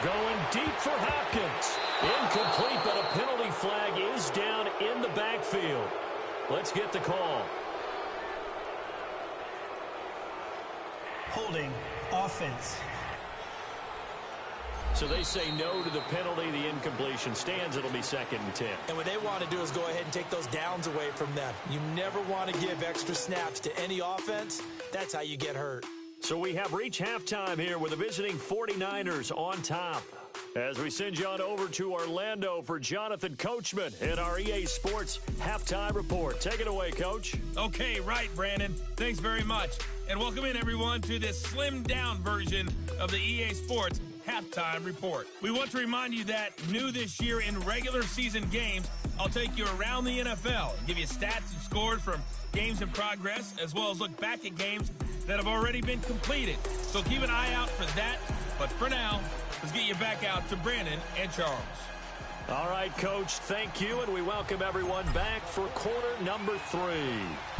Going deep for Hopkins. Incomplete, but a penalty flag is down in the backfield. Let's get the call. Holding offense. So they say no to the penalty. The incompletion stands. It'll be 2nd and 10. And what they want to do is go ahead and take those downs away from them. You never want to give extra snaps to any offense. That's how you get hurt. So we have reached halftime here with the visiting 49ers on top. As we send you on over to Orlando for Jonathan Coachman in our EA Sports Halftime Report. Take it away, Coach. Okay, right, Brandon. Thanks very much. And welcome in, everyone, to this slimmed-down version of the EA Sports Halftime Report. We want to remind you that new this year in regular season games, I'll take you around the NFL and give you stats and scores from games in progress, as well as look back at games that have already been completed. So keep an eye out for that. But for now, let's get you back out to Brandon and Charles. All right, Coach, thank you, and we welcome everyone back for quarter number 3.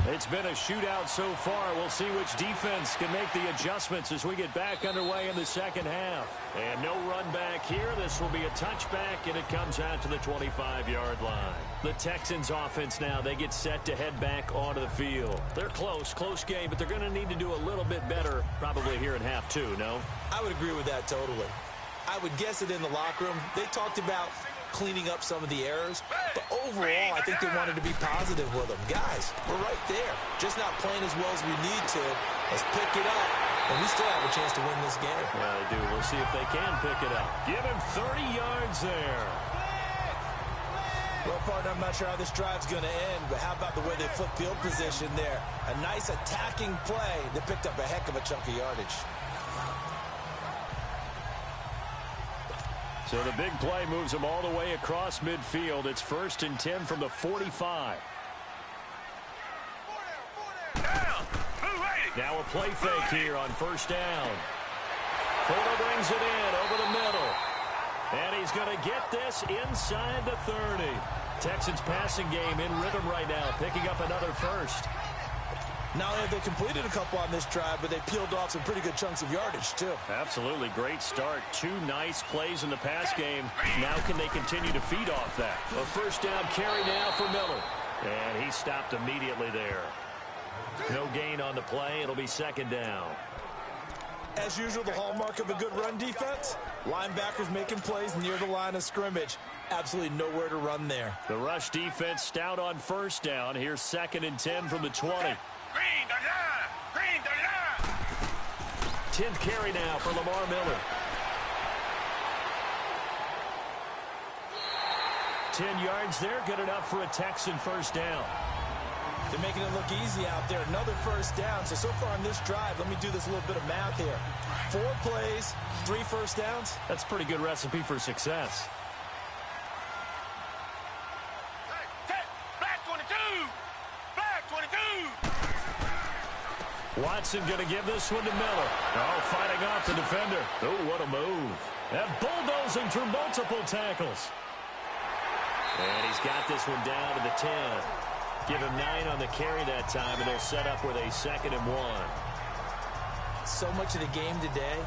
It's been a shootout so far. We'll see which defense can make the adjustments as we get back underway in the second half. And no run back here. This will be a touchback, and it comes out to the 25-yard line. The Texans offense now, they get set to head back onto the field. They're close game, but they're going to need to do a little bit better probably here in half 2, no? I would agree with that totally. I would guess it in the locker room. They talked about cleaning up some of the errors, but overall, I think they wanted to be positive with them. Guys, we're right there. Just not playing as well as we need to. Let's pick it up, and we still have a chance to win this game. Yeah, they do. We'll see if they can pick it up. Give him 30 yards there. Well, partner, I'm not sure how this drive's going to end, but how about the way they flip field position there? A nice attacking play that picked up a heck of a chunk of yardage. So the big play moves them all the way across midfield. It's 1st and 10 from the 45. Now a play fake here on 1st down. Fuller brings it in over the middle. And he's going to get this inside the 30. Texans passing game in rhythm right now, picking up another first. Not only have they completed a couple on this drive, but they peeled off some pretty good chunks of yardage, too. Absolutely. Great start. 2 nice plays in the pass game. Now can they continue to feed off that? A 1st down carry now for Miller. And he stopped immediately there. No gain on the play. It'll be 2nd down. As usual, the hallmark of a good run defense, linebackers making plays near the line of scrimmage. Absolutely nowhere to run there. The rush defense stout on 1st down. Here's 2nd and 10 from the 20. 10th carry now for Lamar Miller. 10 yards there, good enough for a Texan 1st down. They're making it look easy out there. Another 1st down. So far on this drive, let me do this little bit of math here. 4 plays, 3 1st downs. That's a pretty good recipe for success. Watson going to give this one to Miller. Oh, fighting off the defender. Oh, what a move. That bulldozing through multiple tackles. And he's got this one down to the 10. Give him 9 on the carry that time, and they'll set up with a 2nd and 1. So much of the game today,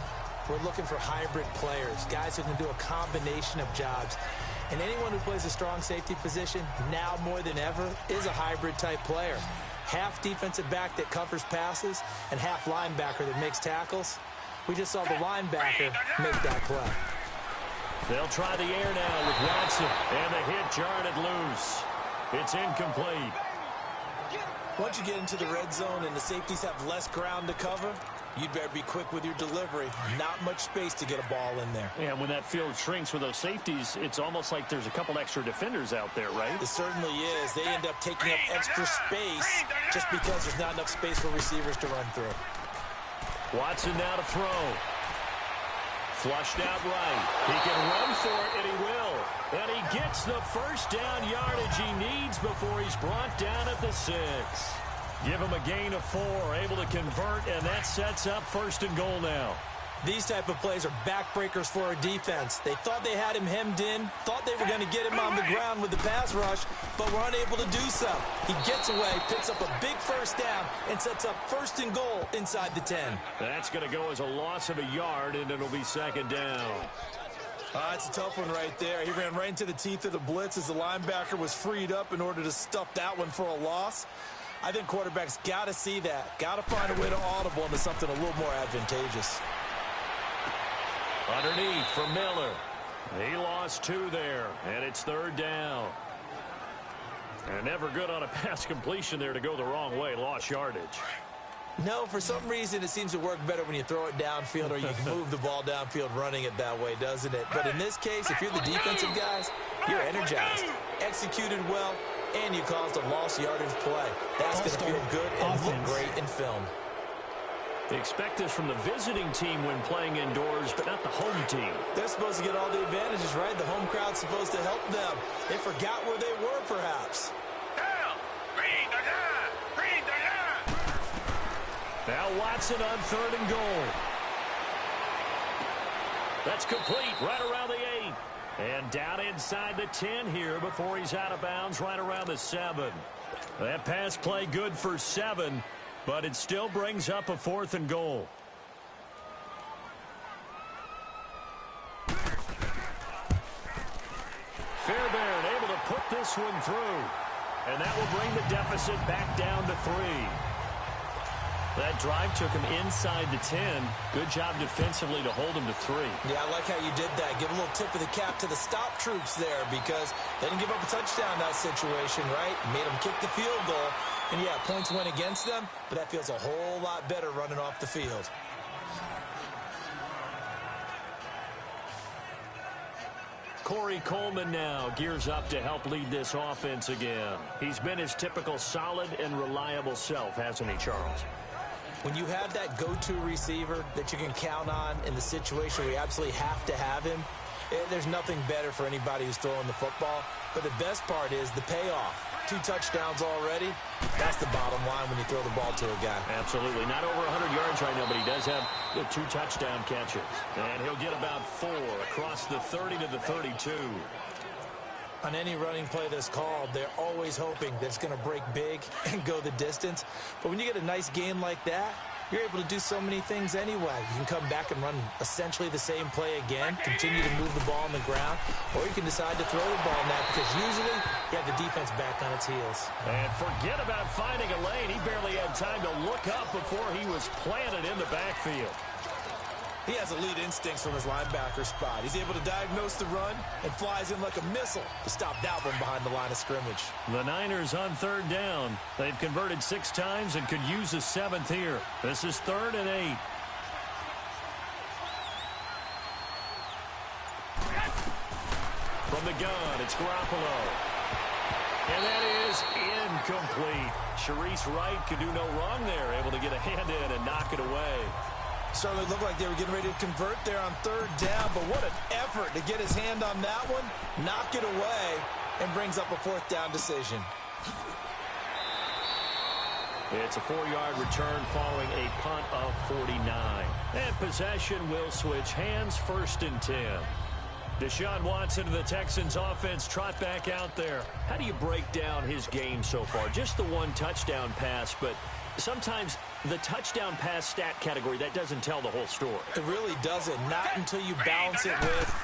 we're looking for hybrid players, guys who can do a combination of jobs. And anyone who plays a strong safety position, now more than ever, is a hybrid-type player. Half defensive back that covers passes and half linebacker that makes tackles. We just saw the linebacker make that play. They'll try the air now with Watson, and the hit jarred it loose. It's incomplete. Once you get into the red zone and the safeties have less ground to cover, you'd better be quick with your delivery. Not much space to get a ball in there. Yeah, when that field shrinks with those safeties, it's almost like there's a couple extra defenders out there, right? It certainly is. They end up taking up extra space just because there's not enough space for receivers to run through. Watson now to throw. Flushed out right. He can run for it, and he will. And he gets the 1st down yardage he needs before he's brought down at the 6. Give him a gain of 4, able to convert, and that sets up 1st and goal now. These type of plays are backbreakers for our defense. They thought they had him hemmed in, thought they were going to get him on the ground with the pass rush, but were unable to do so. He gets away, picks up a big 1st down, and sets up 1st and goal inside the 10. That's going to go as a loss of a yard, and it'll be 2nd down. It's a tough one right there. He ran right into the teeth of the blitz as the linebacker was freed up in order to stuff that one for a loss. I think quarterbacks got to see that. Got to find a way to audible into something a little more advantageous. Underneath for Miller. He lost 2 there, and it's 3rd down. And never good on a pass completion there to go the wrong way. Lost yardage. No, for some reason, it seems to work better when you throw it downfield or you can move the ball downfield running it that way, doesn't it? But in this case, if you're the defensive guys, you're energized, executed well, and you caused a lost yardage play. That's going to feel good and look great in film. They expect this from the visiting team when playing indoors, but not the home team. They're supposed to get all the advantages, right? The home crowd's supposed to help them. They forgot where they were, perhaps. Now Watson on 3rd and goal. That's complete right around the 8. And down inside the 10 here before he's out of bounds right around the 7. That pass play good for 7, but it still brings up a 4th and goal. Fairbairn able to put this one through. And that will bring the deficit back down to 3. That drive took him inside the 10. Good job defensively to hold him to 3. Yeah, I like how you did that. Give a little tip of the cap to the stop troops there because they didn't give up a touchdown in that situation, right? Made them kick the field goal. And, yeah, points went against them, but that feels a whole lot better running off the field. Corey Coleman now gears up to help lead this offense again. He's been his typical solid and reliable self, hasn't he, Charles? When you have that go-to receiver that you can count on in the situation where you absolutely have to have him, there's nothing better for anybody who's throwing the football. But the best part is the payoff. 2 touchdowns already. That's the bottom line when you throw the ball to a guy. Absolutely. Not over 100 yards right now, but he does have the 2 touchdown catches. And he'll get about 4 across the 30 to the 32. On any running play that's called, they're always hoping that it's going to break big and go the distance. But when you get a nice game like that, you're able to do so many things anyway. You can come back and run essentially the same play again, continue to move the ball on the ground, or you can decide to throw the ball now because usually you have the defense back on its heels. And forget about finding a lane. He barely had time to look up before he was planted in the backfield. He has elite instincts from his linebacker spot. He's able to diagnose the run and flies in like a missile to stop that one behind the line of scrimmage. The Niners on 3rd down. They've converted 6 times and could use a 7th here. This is 3rd and 8. From the gun, it's Garoppolo. And that is incomplete. Sharice Wright could do no wrong there, able to get a hand in and knock it away. Certainly looked like they were getting ready to convert there on 3rd down, but what an effort to get his hand on that one, knock it away, and brings up a 4th down decision. It's a 4-yard return following a punt of 49. And possession will switch hands, 1st and 10. Deshaun Watson of the Texans offense trot back out there. How do you break down his game so far? Just the 1 touchdown pass, but sometimes the touchdown pass stat category, that doesn't tell the whole story. It really doesn't, not until you balance it with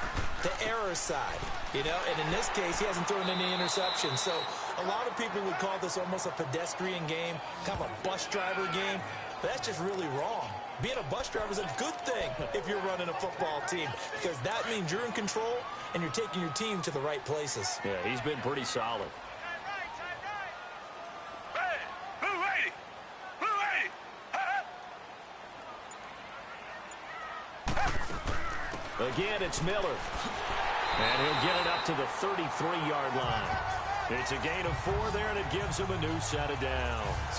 the error side, you know, and in this case, he hasn't thrown any interceptions. So a lot of people would call this almost a pedestrian game, kind of a bus driver game, but that's just really wrong. Being a bus driver is a good thing if you're running a football team because that means you're in control and you're taking your team to the right places. Yeah, he's been pretty solid. Again, it's Miller. And he'll get it up to the 33-yard line. It's a gain of 4 there, and it gives him a new set of downs.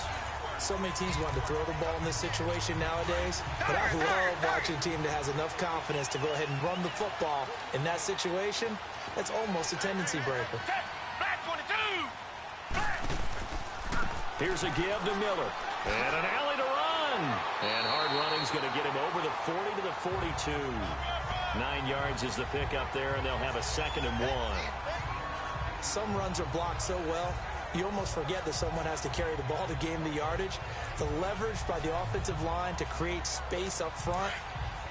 So many teams want to throw the ball in this situation nowadays, but I love watching a team that has enough confidence to go ahead and run the football. In that situation, that's almost a tendency breaker. Here's a give to Miller. And an alley to run. And hard running's going to get him over the 40 to the 42. 9 yards is the pickup there, and they'll have a 2nd and 1. Some runs are blocked so well, you almost forget that someone has to carry the ball to gain the yardage. The leverage by the offensive line to create space up front,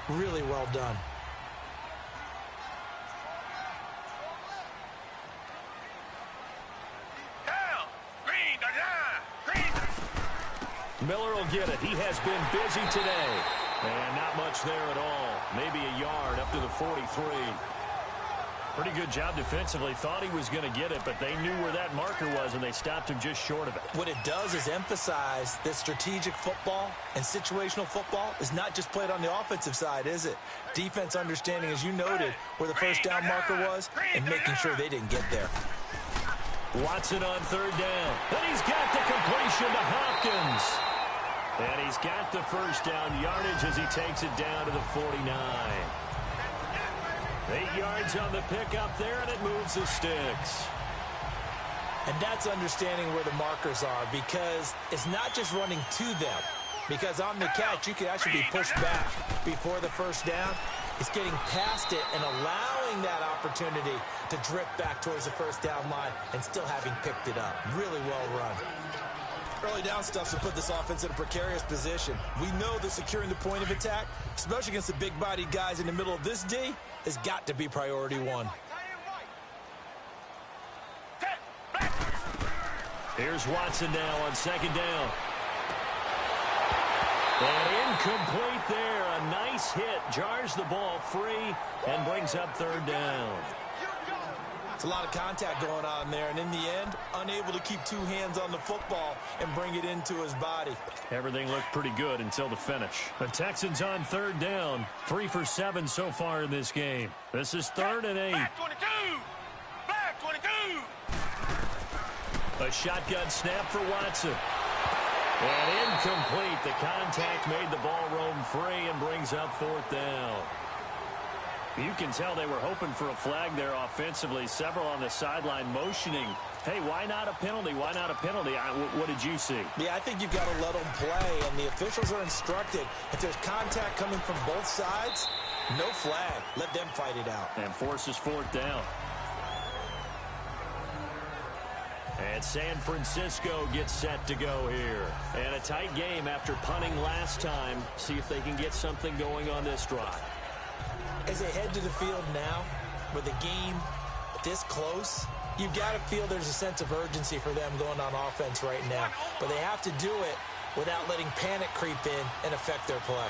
really well done. Miller will get it. He has been busy today. And not much there at all. Maybe a yard up to the 43. Pretty good job defensively. Thought he was going to get it, but they knew where that marker was, and they stopped him just short of it. What it does is emphasize that strategic football and situational football is not just played on the offensive side, is it? Defense understanding, as you noted, where the first down marker was and making sure they didn't get there. Watson on third down. And he's got the completion to Hopkins. And he's got the first down yardage as he takes it down to the 49. 8 yards on the pickup there, and it moves the sticks. And that's understanding where the markers are, because it's not just running to them. Because on the catch, you could actually be pushed back before the first down. It's getting past it and allowing that opportunity to drip back towards the first down line and still having picked it up. Really well run. Early down stuff to put this offense in a precarious position. We know that securing the point of attack, especially against the big-bodied guys in the middle of this D, has got to be priority one. Here's Watson now on second down. And incomplete there. A nice hit. Jars the ball free and brings up third down. It's a lot of contact going on there, and in the end, unable to keep two hands on the football and bring it into his body. Everything looked pretty good until the finish. The Texans on third down. 3 for 7 so far in this game. This is 3rd and 8. Back 22! Back 22! A shotgun snap for Watson. And incomplete. The contact made the ball roam free and brings up 4th down. You can tell they were hoping for a flag there offensively. Several on the sideline motioning. Hey, why not a penalty? Why not a penalty? What did you see? Yeah, I think you've got to let them play, and the officials are instructed. If there's contact coming from both sides, no flag. Let them fight it out. And forces 4th down. And San Francisco gets set to go here. And a tight game after punting last time. See if they can get something going on this drive. As they head to the field now, with the game this close, you've got to feel there's a sense of urgency for them going on offense right now. But they have to do it without letting panic creep in and affect their play.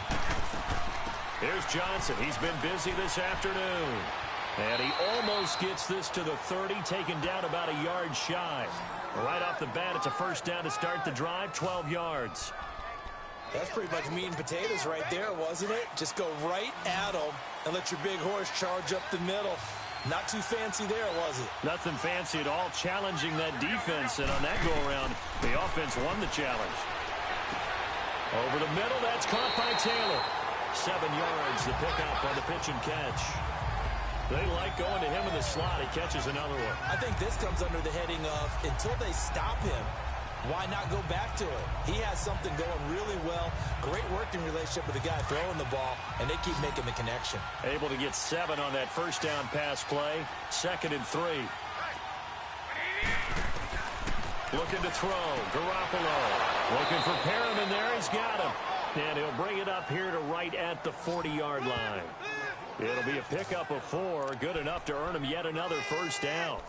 Here's Johnson. He's been busy this afternoon. And he almost gets this to the 30, taken down about a yard shy. Right off the bat, it's a first down to start the drive, 12 yards. That's pretty much meat and potatoes right there, wasn't it? Just go right at them and let your big horse charge up the middle. Not too fancy there, was it? Nothing fancy at all, challenging that defense. And on that go-around, the offense won the challenge. Over the middle, that's caught by Taylor. 7 yards, the pickup on the pitch and catch. They like going to him in the slot. He catches another one. I think this comes under the heading of, until they stop him, why not go back to it? He has something going really well. Great working relationship with the guy throwing the ball, and they keep making the connection. Able to get 7 on that first down pass play. 2nd and 3. Looking to throw. Garoppolo. Looking for Perriman there. He's got him. And he'll bring it up here to right at the 40-yard line. It'll be a pickup of 4. Good enough to earn him yet another first down.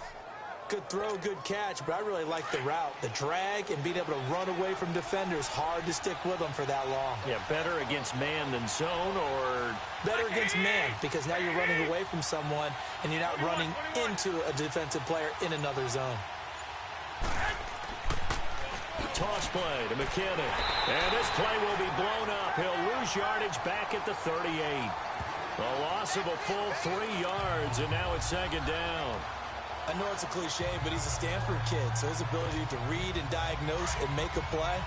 Good throw, good catch, but I really like the route. The drag and being able to run away from defenders, hard to stick with them for that long. Yeah, better against man than zone, or? Better against man, because now you're running away from someone and you're not running into a defensive player in another zone. Toss play to McKinnon. And this play will be blown up. He'll lose yardage back at the 38. A loss of a full 3 yards, and now it's 2nd down. I know it's a cliche, but he's a Stanford kid, so his ability to read and diagnose and make a play,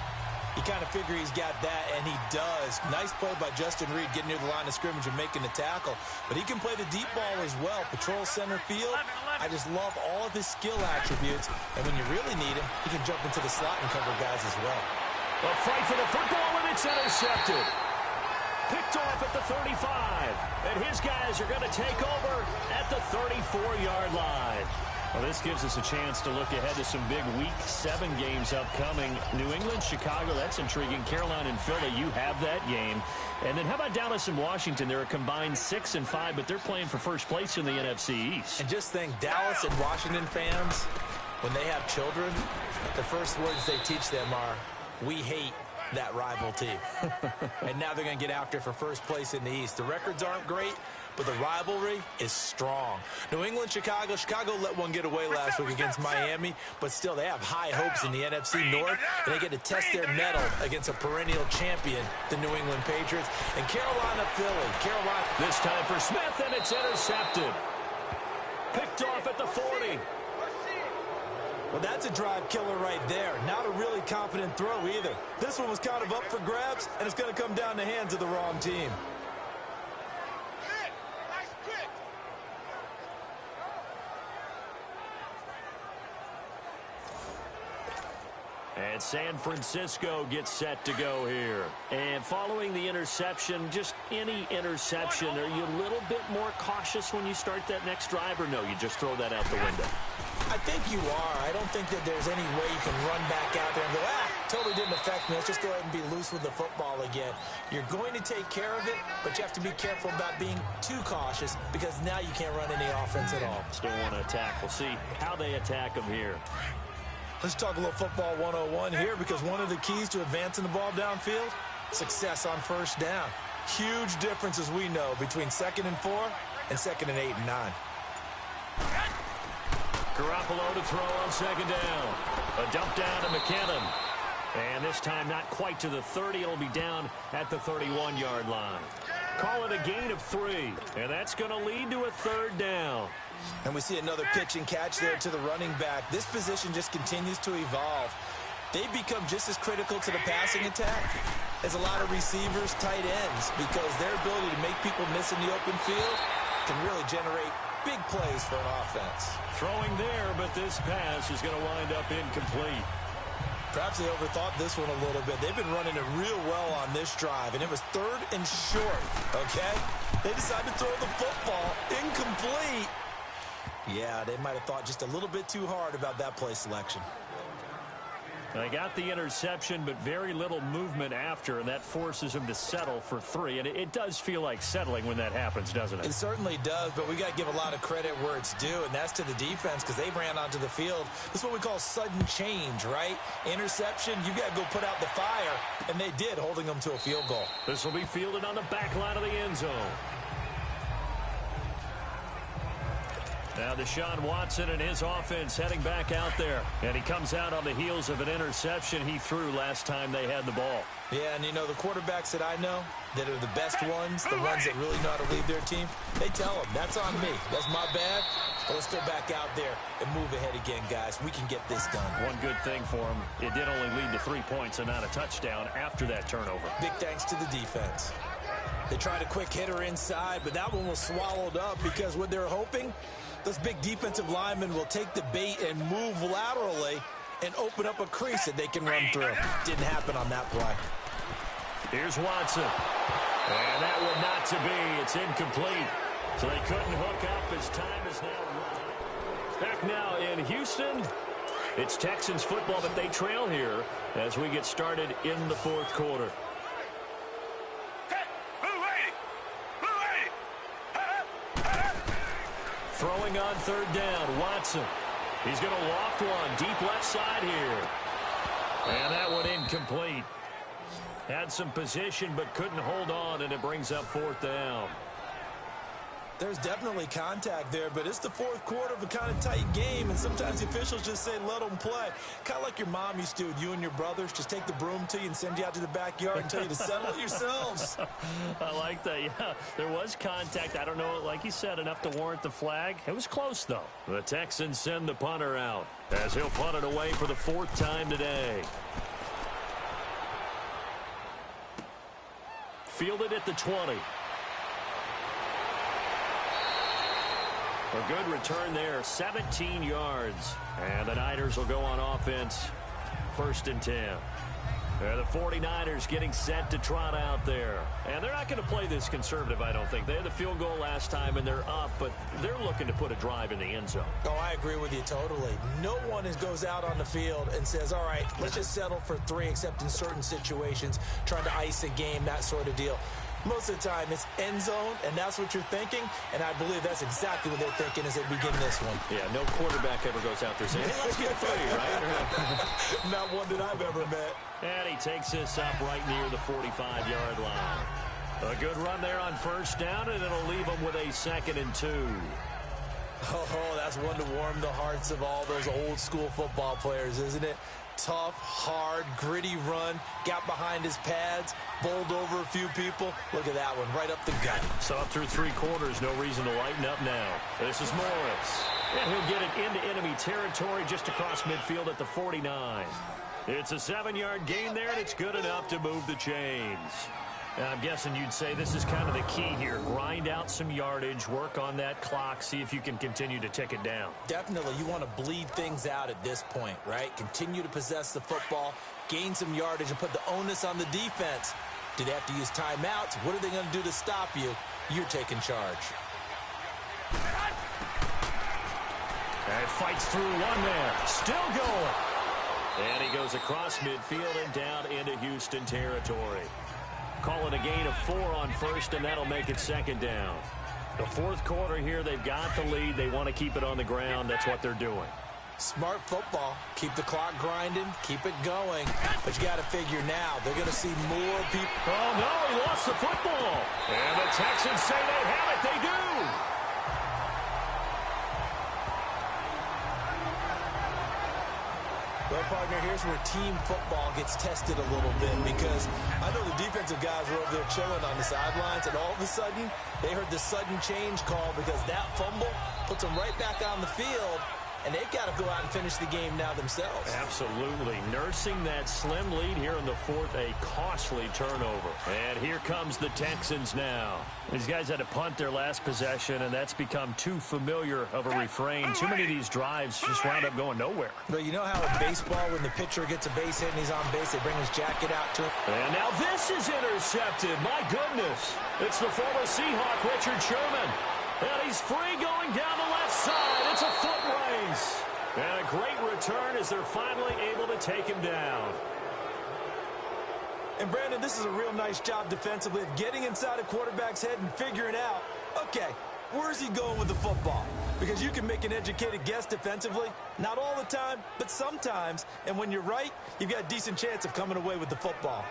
you kind of figure he's got that, and he does. Nice play by Justin Reed getting near the line of scrimmage and making the tackle. But he can play the deep ball as well. Patrol center field. I just love all of his skill attributes. And when you really need him, he can jump into the slot and cover guys as well. A fight for the football, and it's intercepted. Picked off at the 35. And his guys are going to take over at the 34-yard line. Well, this gives us a chance to look ahead to some big Week 7 games upcoming. New England, Chicago, that's intriguing. Carolina and Philly, you have that game. And then how about Dallas and Washington? They're a combined 6 and 5, but they're playing for first place in the NFC East. And just think, Dallas and Washington fans, when they have children, the first words they teach them are, "We hate that rival team. And now they're going to get after it for first place in the East. The records aren't great, but the rivalry is strong. New England, Chicago. Chicago let one get away last week against Miami, but still they have high hopes in the NFC North, and they get to test their mettle against a perennial champion, the New England Patriots. And Carolina, Philly. Carolina. This time for Smith, and it's intercepted. Picked off at the 40. Well, that's a drive killer right there. Not a really confident throw either. This one was kind of up for grabs, and it's going to come down the hands of the wrong team. And San Francisco gets set to go here. And following the interception, just any interception, are you a little bit more cautious when you start that next drive, or no, you just throw that out the window? I think you are. I don't think that there's any way you can run back out there and go, totally didn't affect me. Let's just go ahead and be loose with the football again. You're going to take care of it, but you have to be careful about being too cautious because now you can't run any offense at all. Still want to attack. We'll see how they attack them here. Let's talk a little football 101 here because one of the keys to advancing the ball downfield, success on first down. Huge difference, as we know, between 2nd and 4 and 2nd and 8 and 9. Garoppolo to throw on 2nd down. A dump down to McKinnon. And this time not quite to the 30. It'll be down at the 31-yard line. Call it a gain of 3. And that's going to lead to a 3rd down. And we see another pitch and catch there to the running back. This position just continues to evolve. They become just as critical to the passing attack as a lot of receivers, tight ends, because their ability to make people miss in the open field can really generate big plays for an offense. Throwing there, but this pass is going to wind up incomplete. Perhaps they overthought this one a little bit. They've been running it real well on this drive, and it was 3rd and short, okay? They decided to throw the football incomplete. Yeah, they might have thought just a little bit too hard about that play selection. They got the interception, but very little movement after, and that forces them to settle for 3. And it does feel like settling when that happens, doesn't it? It certainly does, but we got to give a lot of credit where it's due, and that's to the defense because they ran onto the field. This is what we call sudden change, right? Interception, you got to go put out the fire, and they did, holding them to a field goal. This will be fielded on the back line of the end zone. Now Deshaun Watson and his offense heading back out there. And he comes out on the heels of an interception he threw last time they had the ball. Yeah, and you know, the quarterbacks that I know that are the best ones, the ones that really know how to lead their team, they tell them, that's on me. That's my bad. But let's go back out there and move ahead again, guys. We can get this done. One good thing for him, it did only lead to 3 points and not a touchdown after that turnover. Big thanks to the defense. They tried a quick hitter inside, but that one was swallowed up because what they're hoping, those big defensive linemen will take the bait and move laterally and open up a crease that they can run through. Didn't happen on that play. Here's Watson. And that one not to be. It's incomplete. So they couldn't hook up as time is now running. Back now in Houston. It's Texans football, but they trail here as we get started in the 4th quarter. Throwing on 3rd down, Watson. He's going to loft one deep left side here. And that one incomplete. Had some position but couldn't hold on, and it brings up 4th down. There's definitely contact there, but it's the 4th quarter of a kind of tight game, and sometimes the officials just say, let them play. Kind of like your mom used to with you and your brothers. Just take the broom to you and send you out to the backyard and tell you to settle it yourselves. I like that, yeah. There was contact. I don't know, like you said, enough to warrant the flag. It was close, though. The Texans send the punter out as he'll punt it away for the 4th time today. Fielded at the 20. A good return there, 17 yards. And the Niners will go on offense, 1st and 10. The 49ers getting set to trot out there. And they're not going to play this conservative, I don't think. They had the field goal last time, and they're up, but they're looking to put a drive in the end zone. Oh, I agree with you totally. No one goes out on the field and says, all right, let's just settle for 3, except in certain situations, trying to ice a game, that sort of deal. Most of the time, it's end zone, and that's what you're thinking, and I believe that's exactly what they're thinking as they begin this one. Yeah, no quarterback ever goes out there saying, hey, let's get 3, right? Not one that I've ever met. And he takes this up right near the 45-yard line. A good run there on first down, and it'll leave them with a 2nd and 2. Oh, that's one to warm the hearts of all those old-school football players, isn't it? Tough, hard, gritty run, got behind his pads, bowled over a few people. Look at that one, right up the gut. So up through 3 quarters, no reason to lighten up now. This is Morris. And he'll get it into enemy territory just across midfield at the 49. It's a 7-yard gain there, and it's good enough to move the chains. I'm guessing you'd say this is kind of the key here. Grind out some yardage, work on that clock, see if you can continue to tick it down. Definitely, you want to bleed things out at this point, right? Continue to possess the football, gain some yardage, and put the onus on the defense. Do they have to use timeouts? What are they going to do to stop you? You're taking charge. And fights through one there. Still going. And he goes across midfield and down into Houston territory. Calling a gain of 4 on first, and that'll make it 2nd down. The 4th quarter here, they've got the lead. They want to keep it on the ground. That's what they're doing. Smart football. Keep the clock grinding. Keep it going. But you got to figure now, they're going to see more people. Oh, no, he lost the football. And the Texans say they have it. They do. Well, partner, here's where team football gets tested a little bit, because I know the defensive guys were over there chilling on the sidelines, and all of a sudden, they heard the sudden change call because that fumble puts them right back on the field, and they've got to go out and finish the game now themselves. Absolutely. Nursing that slim lead here in the 4th, a costly turnover. And here comes the Texans now. These guys had to punt their last possession, and that's become too familiar of a refrain. Too many of these drives just wound up going nowhere. But you know how in baseball, when the pitcher gets a base hit and he's on base, they bring his jacket out to him? And now this is intercepted. My goodness. It's the former Seahawk, Richard Sherman. And he's free going down the left side. It's a foot race. And a great return as they're finally able to take him down. And, Brandon, this is a real nice job defensively of getting inside a quarterback's head and figuring out, okay, where's he going with the football? Because you can make an educated guess defensively. Not all the time, but sometimes. And when you're right, you've got a decent chance of coming away with the football.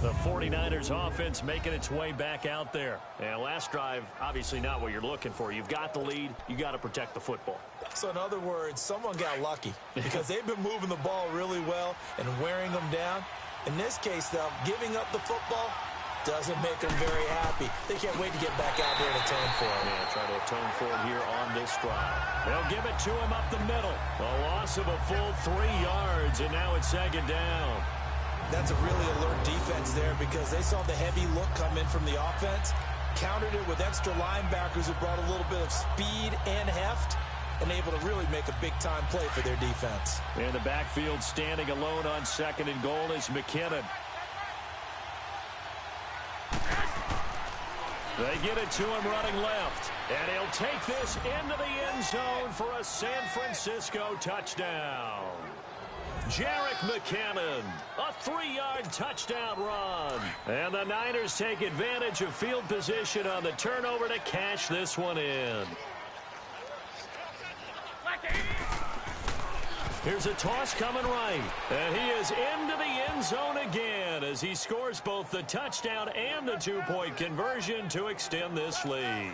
The 49ers offense making its way back out there. And last drive, obviously not what you're looking for. You've got the lead. You got to protect the football. So in other words, someone got lucky because they've been moving the ball really well and wearing them down. In this case, though, giving up the football doesn't make them very happy. They can't wait to get back out there and atone for it. Yeah, try to atone for it here on this drive. They'll give it to him up the middle. A loss of a full 3 yards, and now it's 2nd down. That's a really alert defense there because they saw the heavy look come in from the offense, countered it with extra linebackers who brought a little bit of speed and heft, and able to really make a big-time play for their defense. In the backfield, standing alone on 2nd and goal is McKinnon. They get it to him running left, and he'll take this into the end zone for a San Francisco touchdown. Jerick McKinnon, a 3-yard touchdown run. And the Niners take advantage of field position on the turnover to cash this one in. Here's a toss coming right. And he is into the end zone again as he scores both the touchdown and the 2-point conversion to extend this lead.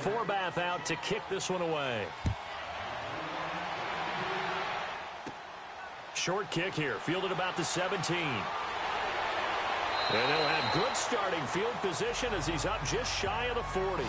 Forbath out to kick this one away. Short kick here, fielded about the 17. And they'll have good starting field position as he's up just shy of the 40.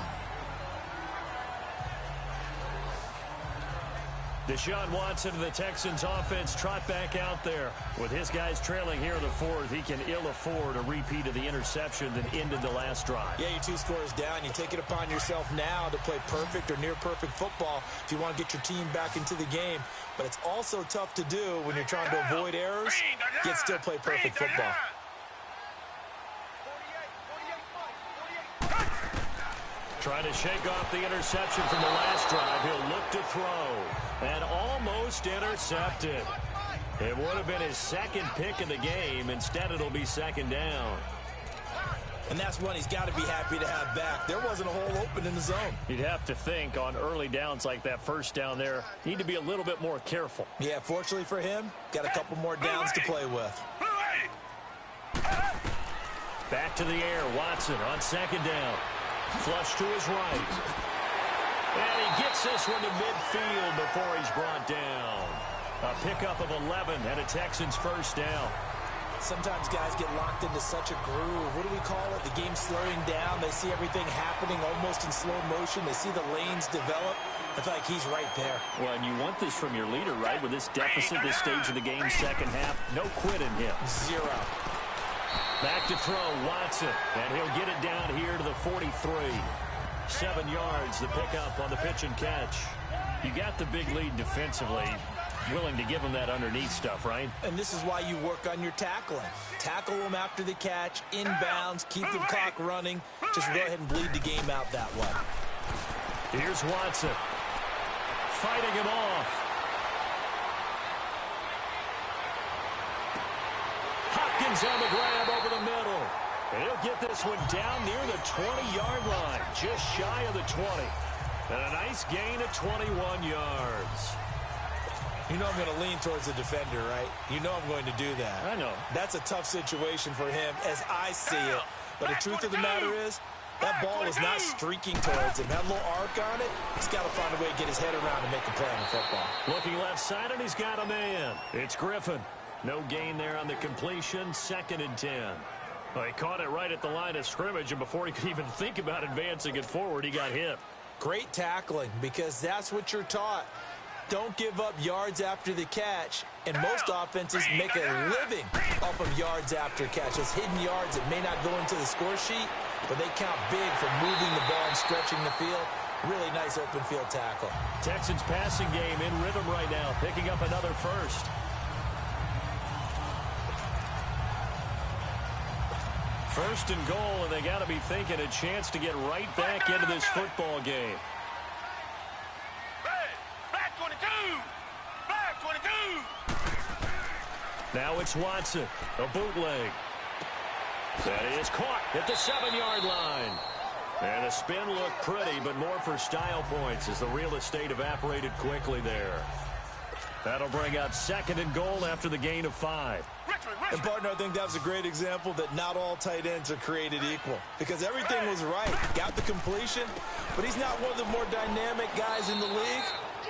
Deshaun Watson of the Texans offense trot back out there. With his guys trailing here in the 4th, he can ill afford a repeat of the interception that ended the last drive. Yeah, you're 2 scores down. You take it upon yourself now to play perfect or near perfect football if you want to get your team back into the game. But it's also tough to do when you're trying to avoid errors, yet still play perfect football. Trying to shake off the interception from the last drive. He'll look to throw. And almost intercepted. It would have been his second pick of the game. Instead, it'll be second down. And that's one he's got to be happy to have back. There wasn't a hole open in the zone. You'd have to think on early downs like that first down there, need to be a little bit more careful. Yeah, fortunately for him, got a couple more downs to play with. Back to the air, Watson on second down. Flush to his right. And he gets this one to midfield before he's brought down. A pickup of 11 and a Texans first down. Sometimes guys get locked into such a groove. What do we call it? The game slowing down. They see everything happening almost in slow motion. They see the lanes develop. I feel like he's right there. Well, and you want this from your leader, right? With this deficit, this stage of the game, second half, no quit in him. Zero. Back to throw, Watson, and he'll get it down here to the 43. 7 yards, the pickup on the pitch and catch. You got the big lead defensively. Willing to give him that underneath stuff, right? And this is why you work on your tackling. Tackle them after the catch, inbounds, keep the clock running. Just go ahead and bleed the game out that way. Here's Watson. Fighting him off. Hopkins on the grab over the middle. And he'll get this one down near the 20-yard line, just shy of the 20. And a nice gain of 21 yards. You know I'm going to lean towards the defender, right? You know I'm going to do that. I know. That's a tough situation for him as I see it. But the truth of the matter is, that ball is not streaking towards him. That little arc on it, he's got to find a way to get his head around and make a play on the football. Looking left side, and he's got a man. It's Griffin. No gain there on the completion. 2nd and 10. Well, he caught it right at the line of scrimmage, and before he could even think about advancing it forward, he got hit. Great tackling, because that's what you're taught. Don't give up yards after the catch, and most offenses make a living off of yards after catch. Those hidden yards that may not go into the score sheet, but they count big for moving the ball and stretching the field. Really nice open field tackle. Texans passing game in rhythm right now, picking up another first. First and goal, and they got to be thinking a chance to get right back into this football game. Now it's Watson, a bootleg. That is caught at the 7-yard line. And the spin looked pretty, but more for style points as the real estate evaporated quickly there. That'll bring up 2nd and goal after the gain of 5. And, partner, I think that was a great example that not all tight ends are created equal. Because everything was right. Got the completion, but he's not one of the more dynamic guys in the league.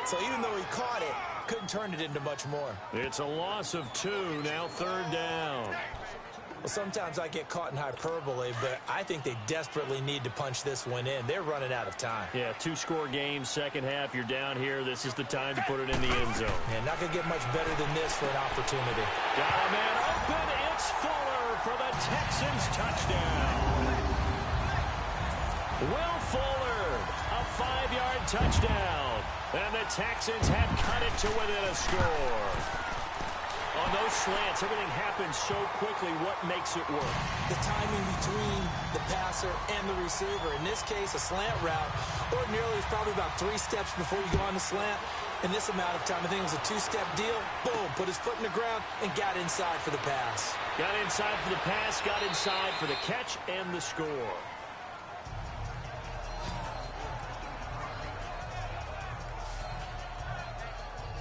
So even though he caught it, couldn't turn it into much more. It's a loss of 2, now 3rd down. Well, sometimes I get caught in hyperbole, but I think they desperately need to punch this one in. They're running out of time. Yeah, 2-score game, second half, you're down here. This is the time to put it in the end zone. Yeah, not going to get much better than this for an opportunity. Got a man open. It's Fuller for the Texans touchdown. Will Fuller, a 5-yard touchdown. And the Texans have cut it to within a score. On those slants, everything happens so quickly. What makes it work? The timing between the passer and the receiver. In this case, a slant route. Ordinarily, it's probably about 3 steps before you go on the slant. In this amount of time, I think it was a 2-step deal. Boom, put his foot in the ground and got inside for the pass. Got inside for the pass, got inside for the catch and the score.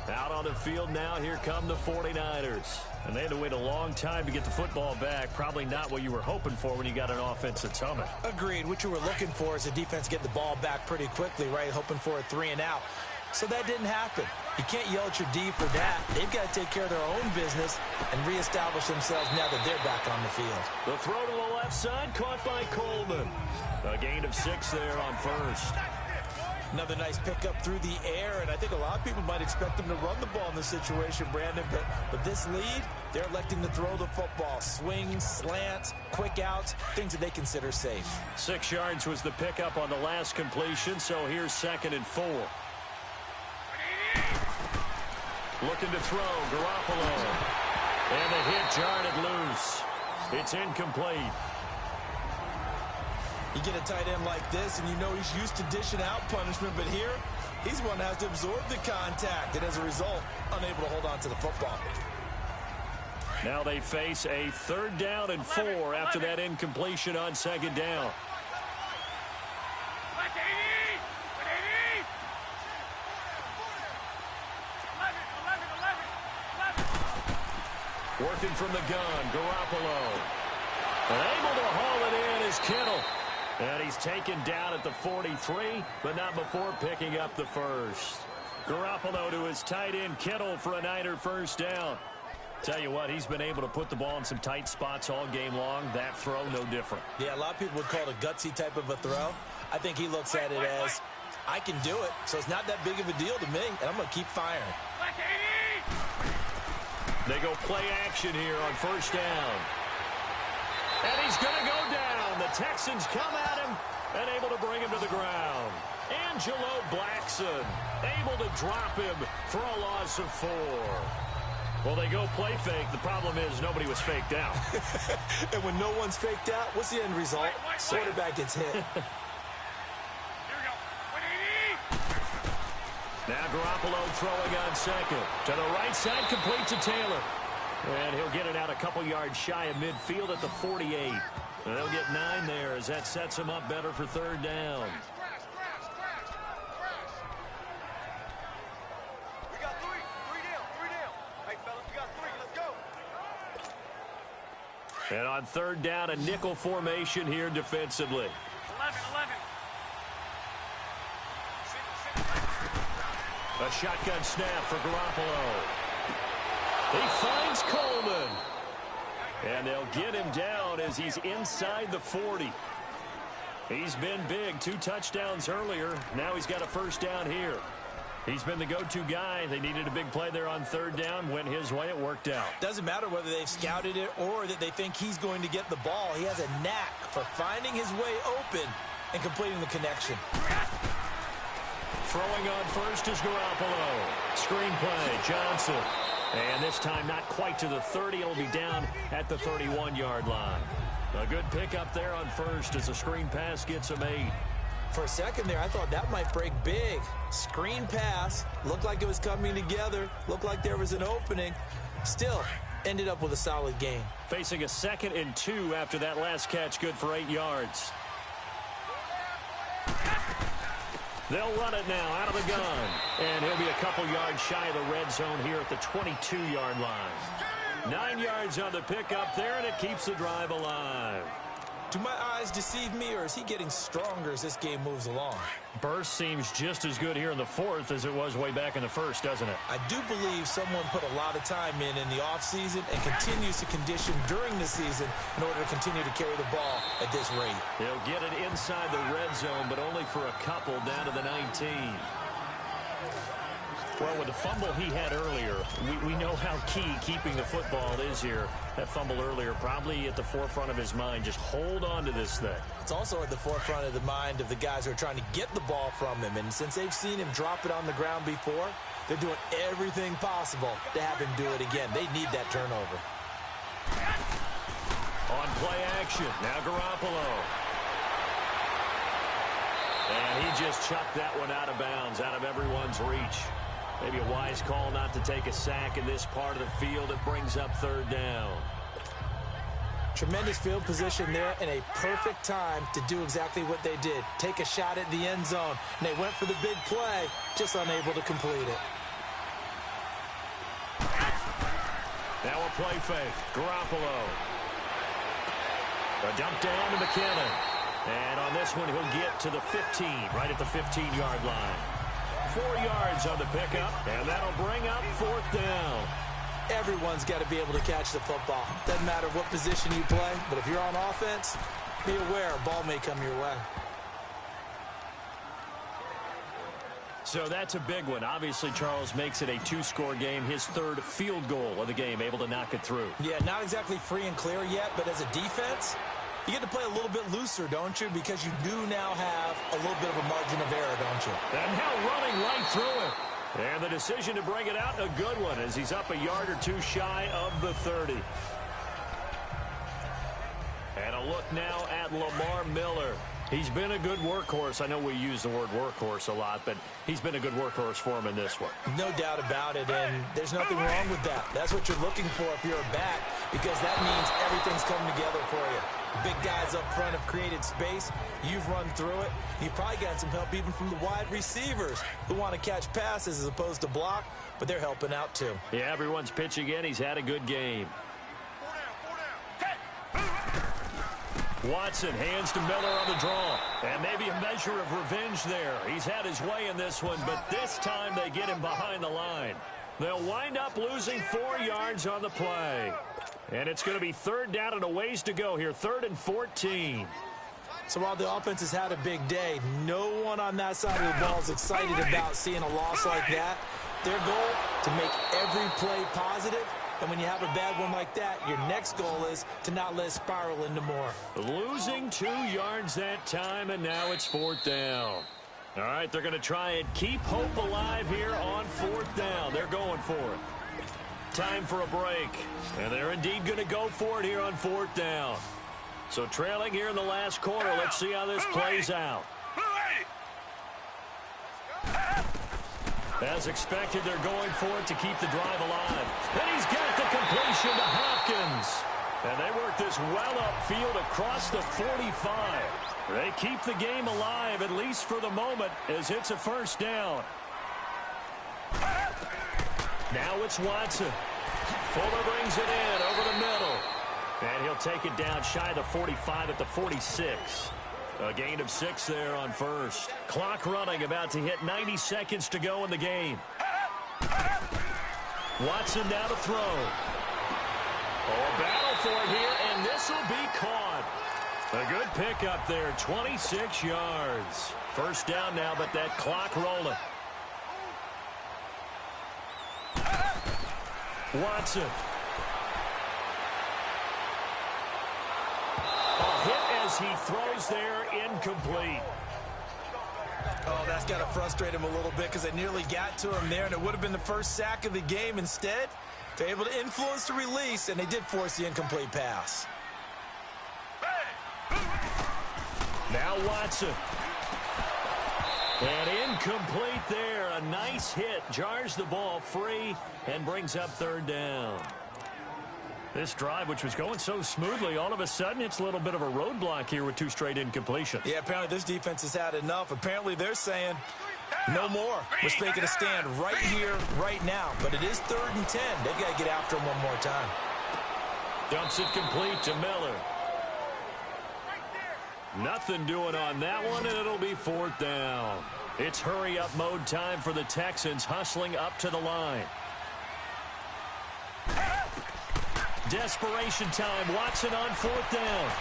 Out on the field now, here come the 49ers. And they had to wait a long time to get the football back. Probably not what you were hoping for when you got an offense that's humming. Agreed. What you were looking for is the defense get the ball back pretty quickly, right? Hoping for a 3 and out. So that didn't happen. You can't yell at your D for that. They've got to take care of their own business and reestablish themselves now that they're back on the field. The throw to the left side, caught by Coleman. A gain of 6 there on first. Another nice pickup through the air, and I think a lot of people might expect them to run the ball in this situation, Brandon, but this lead, they're electing to throw the football. Swings, slants, quick outs, things that they consider safe. 6 yards was the pickup on the last completion, so here's 2nd and 4. Looking to throw, Garoppolo. And the hit jarred it loose. It's incomplete. You get a tight end like this, and you know he's used to dishing out punishment, but here, he's the one that has to absorb the contact, and as a result, unable to hold on to the football. Now they face a 3rd down and 4 after that incompletion on 2nd down. Working from the gun, Garoppolo. And able to haul it in is Kittle. And he's taken down at the 43, but not before picking up the first. Garoppolo to his tight end, Kittle, for a Niner first down. Tell you what, he's been able to put the ball in some tight spots all game long. That throw, no different. Yeah, a lot of people would call it a gutsy type of a throw. I think he looks at it as, I can do it, so it's not that big of a deal to me, and I'm going to keep firing. They go play action here on first down. And he's going to go down. The Texans come at him and able to bring him to the ground. Angelo Blackson able to drop him for a loss of 4. Well, they go play fake. The problem is nobody was faked out. And when no one's faked out, what's the end result? Quarterback gets hit. Now Garoppolo throwing on 2nd. To the right side, complete to Taylor. And he'll get it out a couple yards shy of midfield at the 48. And they'll get 9 there as that sets him up better for 3rd down. We got 3 down. Hey, fellas, we got 3. Let's go. And on 3rd down, a nickel formation here defensively. 11. A shotgun snap for Garoppolo. He finds Coleman. And they'll get him down as he's inside the 40. He's been big. 2 touchdowns earlier. Now he's got a first down here. He's been the go-to guy. They needed a big play there on 3rd down. Went his way. It worked out. Doesn't matter whether they've scouted it or that they think he's going to get the ball. He has a knack for finding his way open and completing the connection. Throwing on first is Garoppolo. Screen play, Johnson. And this time not quite to the 30. It'll be down at the 31-yard line. A good pickup there on first as a screen pass gets him 8. For a second there, I thought that might break big. Screen pass. Looked like it was coming together. Looked like there was an opening. Still, ended up with a solid gain. Facing a 2nd and 2 after that last catch, good for 8 yards. They'll run it now out of the gun. And he'll be a couple yards shy of the red zone here at the 22-yard line. 9 yards on the pickup there, and it keeps the drive alive. Do my eyes deceive me, or is he getting stronger as this game moves along? Burst seems just as good here in the 4th as it was way back in the 1st, doesn't it? I do believe someone put a lot of time in the offseason and continues to condition during the season in order to continue to carry the ball at this rate. He'll get it inside the red zone, but only for a couple down to the 19. Well, with the fumble he had earlier, we know how key keeping the football is here. That fumble earlier probably at the forefront of his mind. Just hold on to this thing. It's also at the forefront of the mind of the guys who are trying to get the ball from him. And since they've seen him drop it on the ground before, they're doing everything possible to have him do it again. They need that turnover. On play action, now Garoppolo. And he just chucked that one out of bounds, out of everyone's reach. Maybe a wise call not to take a sack in this part of the field. It brings up 3rd down. Tremendous field position there and a perfect time to do exactly what they did. Take a shot at the end zone. And they went for the big play, just unable to complete it. Now a play fake. Garoppolo. A dump down to McKinnon. And on this one, he'll get to the 15, right at the 15-yard line. 4 yards on the pickup, and that'll bring up 4th down. Everyone's got to be able to catch the football. Doesn't matter what position you play, but if you're on offense, be aware a ball may come your way. So that's a big one. Obviously, Charles makes it a 2-score game. His 3rd field goal of the game, able to knock it through. Yeah, not exactly free and clear yet, but as a defense, you get to play a little bit looser, don't you? Because you do now have a little bit of a margin of error, don't you? And now running right through it. And the decision to bring it out, a good one, as he's up a yard or 2 shy of the 30. And a look now at Lamar Miller. He's been a good workhorse. I know we use the word workhorse a lot, but he's been a good workhorse for him in this one. No doubt about it, and there's nothing wrong with that. That's what you're looking for if you're a back, because that means everything's coming together for you. The big guys up front have created space. You've run through it. You've probably gotten some help even from the wide receivers who want to catch passes as opposed to block, but they're helping out too. Yeah, everyone's pitching in. He's had a good game. Watson hands to Miller on the draw. And maybe a measure of revenge there. He's had his way in this one, but this time they get him behind the line. They'll wind up losing 4 yards on the play. And it's going to be 3rd down and a ways to go here. 3rd and 14. So while the offense has had a big day, no one on that side of the ball is excited about seeing a loss like that. Their goal, to make every play positive. And when you have a bad one like that, your next goal is to not let it spiral into more. Losing 2 yards that time, and now it's 4th down. All right, they're going to try and keep hope alive here on 4th down. They're going for it. Time for a break. And they're indeed going to go for it here on 4th down. So trailing here in the last quarter. Let's see how this plays out. As expected, they're going for it to keep the drive alive. And he's got the completion to Hopkins. And they work this well upfield across the 45. They keep the game alive, at least for the moment, as it's a 1st down. Now it's Watson. Fuller brings it in over the middle. And he'll take it down shy of the 45 at the 46. A gain of 6 there on 1st. Clock running, about to hit 90 seconds to go in the game. Watson now to throw. Oh, battle for it here, and this will be caught. A good pickup there, 26 yards. 1st down now, but that clock rolling. Watson. A hit as he throws there, incomplete. Oh, that's got to frustrate him a little bit because they nearly got to him there, and it would have been the first sack of the game. Instead, they're able to influence the release, and they did force the incomplete pass. Now Watson. And incomplete there. A nice hit. Jars the ball free and brings up 3rd down. This drive, which was going so smoothly, all of a sudden it's a little bit of a roadblock here with 2 straight incompletions. Yeah, apparently this defense has had enough. Apparently they're saying no more. We're making a stand right here, right now. But it is 3rd and 10. They've got to get after him one more time. Dumps it complete to Miller. Nothing doing on that one, and it'll be 4th down. It's hurry-up mode time for the Texans, hustling up to the line. Desperation time. Watson on 4th down.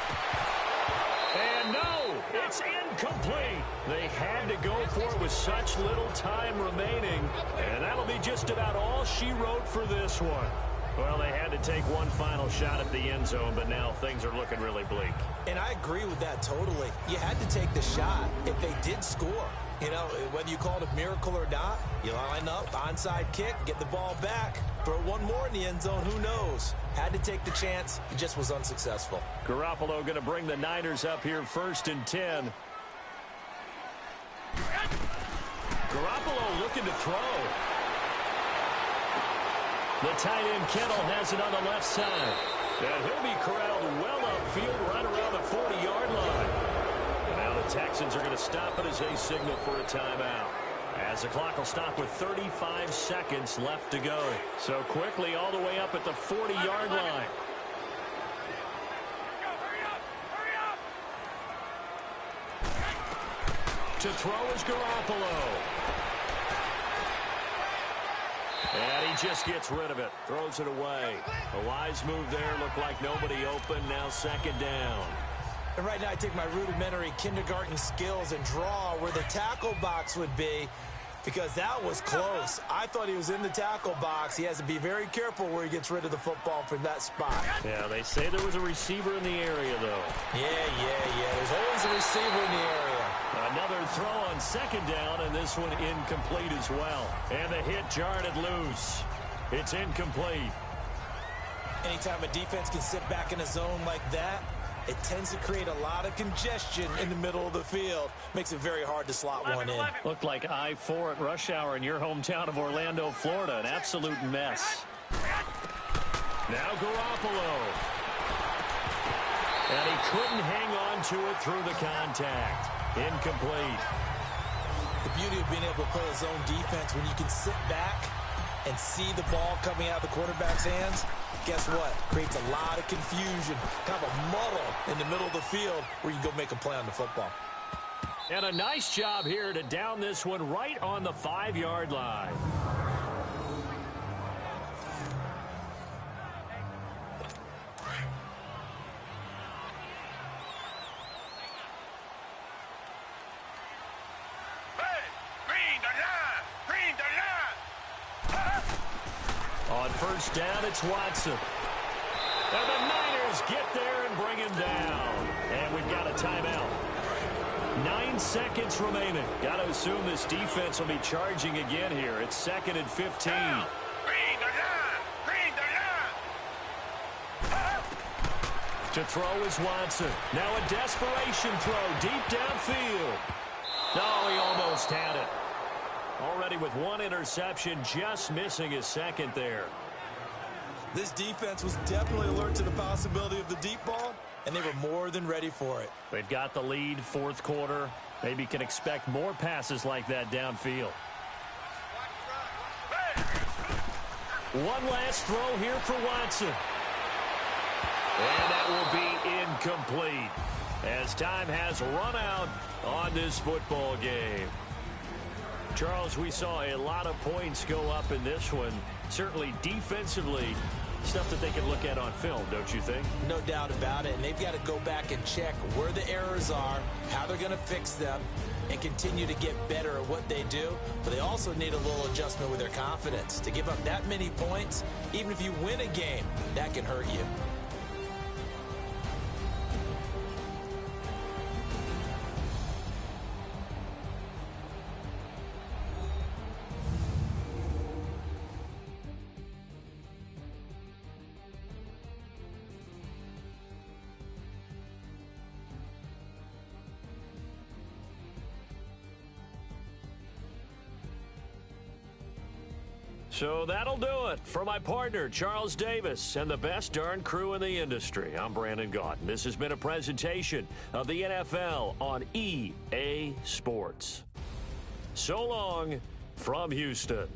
And no, it's incomplete. They had to go for it with such little time remaining. And that'll be just about all she wrote for this one. Well, they had to take one final shot at the end zone, but now things are looking really bleak. And I agree with that totally. You had to take the shot if they did score. You know, whether you call it a miracle or not, you line up, onside kick, get the ball back, throw one more in the end zone, who knows? Had to take the chance. It just was unsuccessful. Garoppolo going to bring the Niners up here 1st and 10. Garoppolo looking to throw. The tight end Kittle has it on the left side. And he'll be corralled well upfield right around the 40-yard line. And now the Texans are going to stop it as they signal for a timeout. As the clock will stop with 35 seconds left to go. So quickly all the way up at the 40-yard line. To throw is Garoppolo. And he just gets rid of it. Throws it away. A wise move there. Looked like nobody open. Now 2nd down. And right now I take my rudimentary kindergarten skills and draw where the tackle box would be, because that was close. I thought he was in the tackle box. He has to be very careful where he gets rid of the football from that spot. Yeah, they say there was a receiver in the area, though. Yeah. There's always a receiver in the area. Another throw on 2nd down, and this one incomplete as well. And the hit jarred it loose. It's incomplete. Anytime a defense can sit back in a zone like that, It tends to create a lot of congestion in the middle of the field. Makes it very hard to slot one in. Looked like I-4 at rush hour in your hometown of Orlando, Florida. An absolute mess. Now Garoppolo. And he couldn't hang on to it through the contact. Incomplete. The beauty of being able to play a zone defense when you can sit back and see the ball coming out of the quarterback's hands, guess what? Creates a lot of confusion, kind of a muddle in the middle of the field where you can go make a play on the football. And a nice job here to down this one right on the 5-yard line. On first down, it's Watson. And the Niners get there and bring him down. And we've got a timeout. 9 seconds remaining. Got to assume this defense will be charging again here. It's 2nd and 15. To throw is Watson. Now a desperation throw deep downfield. Oh, he almost had it. Already with one interception, just missing his second there. This defense was definitely alert to the possibility of the deep ball, and they were more than ready for it. They've got the lead, 4th quarter. Maybe can expect more passes like that downfield. One last throw here for Watson. And that will be incomplete as time has run out on this football game. Charles, we saw a lot of points go up in this one. Certainly defensively, stuff that they can look at on film, don't you think? No doubt about it. And they've got to go back and check where the errors are, how they're going to fix them, and continue to get better at what they do. But they also need a little adjustment with their confidence. To give up that many points, even if you win a game, that can hurt you. So that'll do it for my partner, Charles Davis, and the best darn crew in the industry. I'm Brandon Gaudin. This has been a presentation of the NFL on EA Sports. So long from Houston.